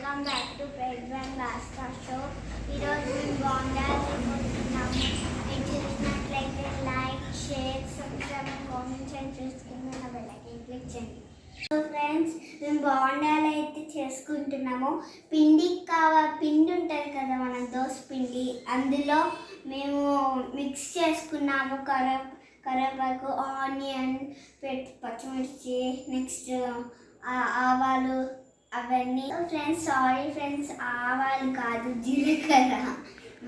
Welcome back to programme last show. ఈరోజు మేము బాగుండాలనుకుంటున్నాము. మీరు చూసినట్లయితే like, share, subscribe, comments and చూసుకున్న బెల్ ఐకాన్ క్లిక్ చేయండి. సో ఫ్రెండ్స్, మేము బాగుండాలి అయితే చేసుకుంటున్నాము. పిండి ఉంటుంది కదా, మన దోశ పిండి, అందులో మేము మిక్స్ చేసుకున్నాము. కరివేపాకు, ఆనియన్, పచ్చిమిర్చి, నెక్స్ట్ ఆవాలు, అవన్నీ. ఫ్రెండ్స్ సారీ ఫ్రెండ్స్, ఆవాలు కాదు, జీలకర్ర,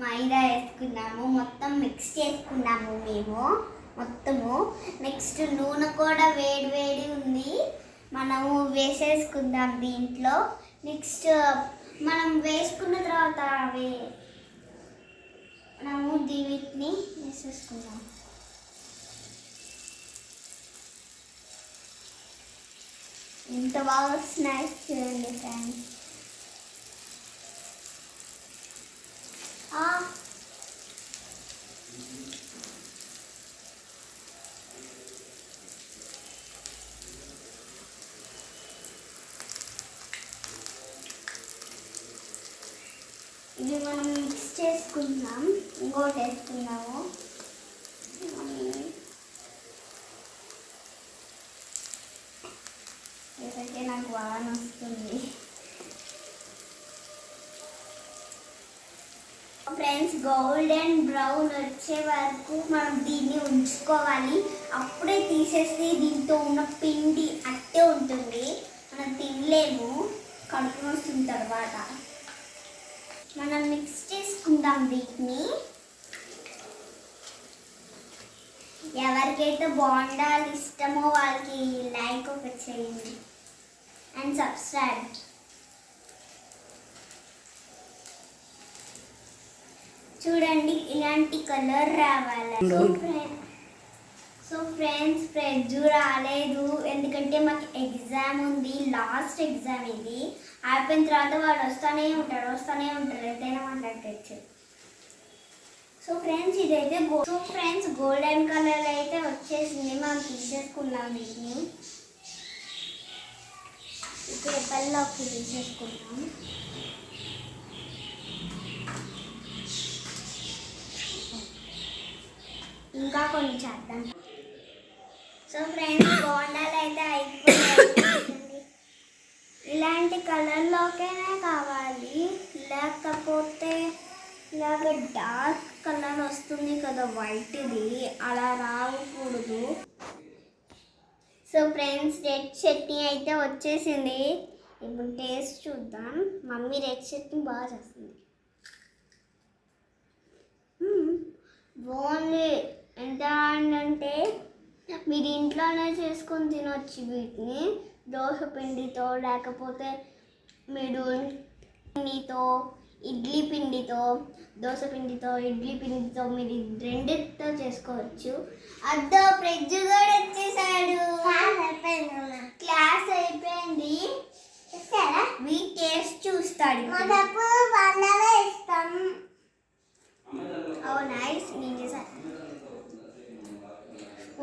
మైదా వేసుకున్నాము. మొత్తం మిక్స్ చేసుకున్నాము మేము మొత్తము. నెక్స్ట్ నూనె కూడా వేడి ఉంది, మనము వేసేసుకుందాం దీంట్లో. నెక్స్ట్ మనం వేసుకున్న తర్వాత మనము దీనిని వేసేసుకుందాం. ఎంత బాగా స్నాక్స్ చూడండి ఫ్రెండ్స్. ఇది మనం మిక్స్ చేసుకుందాం. ఇంకోటి వేసుకుందాము. ఇదైతే నాకు బాగా వస్తుంది. ఫ్రెండ్స్, గోల్డెన్ బ్రౌన్ వచ్చే వరకు మనం దీన్ని ఉంచుకోవాలి. అప్పుడే తీసేస్తే దీంతో ఉన్న పిండి అట్టే ఉంటుంది, మనం తినలేము, కడుపు వస్తుంది. తర్వాత మనం మిక్స్ చేసుకుందాం వీటిని. ఎవరికైతే బాగుండాలి ఇష్టమో వాళ్ళకి లైక్ ఒకటి చేయండి అండ్ సబ్స్క్రైబ్. చూడండి, ఇలాంటి కలర్ రావాలి. సో ఫ్రెండ్స్, ఫ్రెండ్స్ రాలేదు ఎందుకంటే మాకు ఎగ్జామ్ ఉంది, లాస్ట్ ఎగ్జామ్ ఇది. అయిపోయిన తర్వాత వాడు వస్తూనే ఉంటారు, ఎంతైనా మాట్లాడుకోవచ్చు. సో ఫ్రెండ్స్, ఇదైతే గోల్డెన్ కలర్ అయితే వచ్చేసింది. మనం తీసేసుకున్నాం వీటిని. పేపర్లోకి తీసేసుకున్నాం. ఇంకా కొన్ని చేద్దాం. సో ఫ్రెండ్స్, బోండాలు అయితే అయిపోయింది. ఇలాంటి కలర్లోకైనా కావాలి, లేకపోతే ఇలాగ డార్క్ కలర్ వస్తుంది కదా వైట్ది, అలా రాకూడదు. సో ఫ్రెండ్స్, రెడ్ చట్నీ అయితే వచ్చేసింది. ఇప్పుడు టేస్ట్ చూద్దాం. మమ్మీ రెడ్ చట్నీ బాగా చేస్తుంది. బాగుంది. ఎంత అంటే మీరు ఇంట్లోనే చేసుకొని తినొచ్చు వీటిని. దోశ పిండితో, లేకపోతే మీరు పిండితో, ఇడ్లీ పిండితో, దోశ పిండితో, ఇడ్లీ పిండితో మీరు రెండితో చేసుకోవచ్చు. అద్దో ఫ్రిడ్జ్ కూడా వచ్చేసాడు. క్లాస్ అయిపోయింది. మీ టేస్ట్ చూస్తాడు. ఓ నైస్. నేను చేశాను.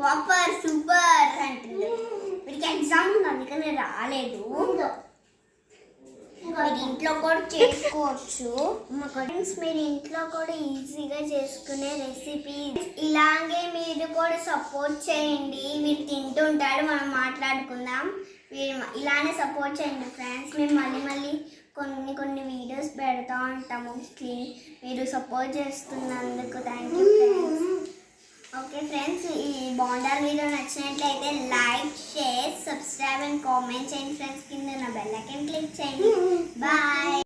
వాపర్ సూపర్ అంటుంది. వీడికి ఎగ్జామ్ ఉంది, అందుకని రాలేదు. మీరు ఇంట్లో కూడా చేసుకోవచ్చు. ఫ్రెండ్స్, మీరు ఇంట్లో కూడా ఈజీగా చేసుకునే రెసిపీ. ఇలాగే మీరు కూడా సపోర్ట్ చేయండి. మీరు తింటుంటాడు, మనం మాట్లాడుకుందాం. మీరు ఇలానే సపోర్ట్ చేయండి ఫ్రెండ్స్. మేము మళ్ళీ కొన్ని వీడియోస్ పెడతా ఉంటాము. మీరు సపోర్ట్ చేస్తున్నందుకు thank you friends. Okay friends, ఈ బోండాల వీడియో నచ్చినట్లయితే like, share, subscribe and comment చేయండి ఫ్రెండ్స్. కింద ఉన్న బెల్ ఐకాన్ క్లిక్ చేయండి. బాయ్.